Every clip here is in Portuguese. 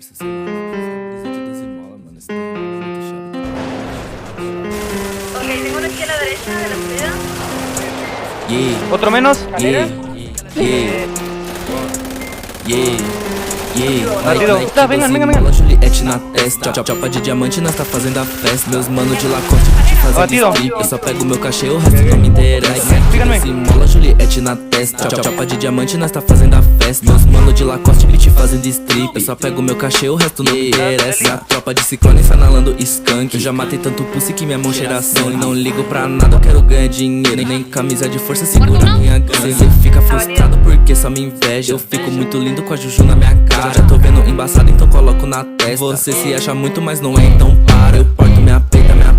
parça, sei lá. Brisa de 12 mola, mano. Esse tempo é muito chato. Ok, tengo uno aquí a la derecha de la salida. Yeah, Otro menos. yeah, yeah, yeah. Batido. Tá, vengan, vengan, vengan. Juliette na testa, chapa de diamante, nós tá fazendo a festa. Meus mano de Lacoste te fazendo Batido. strip. Eu só pego meu cachê, o resto não me interessa. Síganme. Mola Juliette na testa, chapa de diamante, nós tá fazendo a festa. Meus mano de Lacoste te fazendo strip. Eu só pego meu cachê, o resto não me interessa. Minha tropa de ciclone sanalando skunk. Eu já matei tanto pussy que minha mão cheira sangue. Não ligo pra nada, eu quero ganhar dinheiro. Nem camisa de força segura minha grana. Cê fica frustrado porque só me inveja. Eu fico muito lindo com a Juju na minha cara. Já tô vendo embaçado, então coloco na testa. Você se acha muito, mas não é, então para. Eu porto minha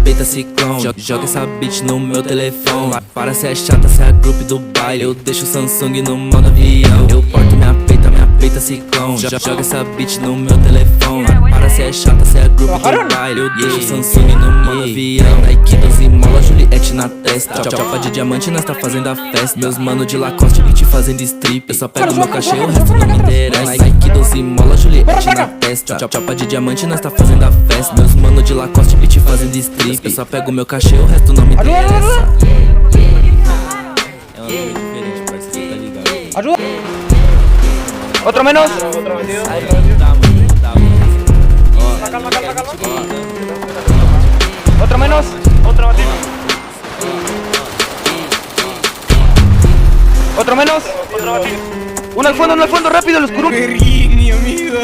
peita ciclone. Joga essa bitch no meu telefone. Para, cê é chata, cê é a group do baile. Eu deixo o Samsung no modo avião. Eu porto minha peita ciclone. Joga essa bitch no meu telefone. Para, cê é chata, cê é a group do baile. Eu deixo o Samsung no modo avião. Nike 12 mola, Juliette na testa. Chapa de diamante, nós tá fazendo a festa. Meus mano de Lacoste te fazendo strip. Eu só pego meu cachê, o resto não me interessa. Nike 12 mola, Juliette na testa. Chapa de diamante, nós tá fazendo a festa. Meus mano de Lacoste te fazendo strip. Eu só pego meu cachê, o resto não me interessa. É uma coisa diferente, parceiro, cê tá ligado? Ayuda. Otro menos. Aí, tá, mano, tá, mano. Ó, Calma, calma, calma. Otro menos. Otro batido. Otro menos. Otro batido. Uno al fondo, rápido, los curul. Perrini, amigo.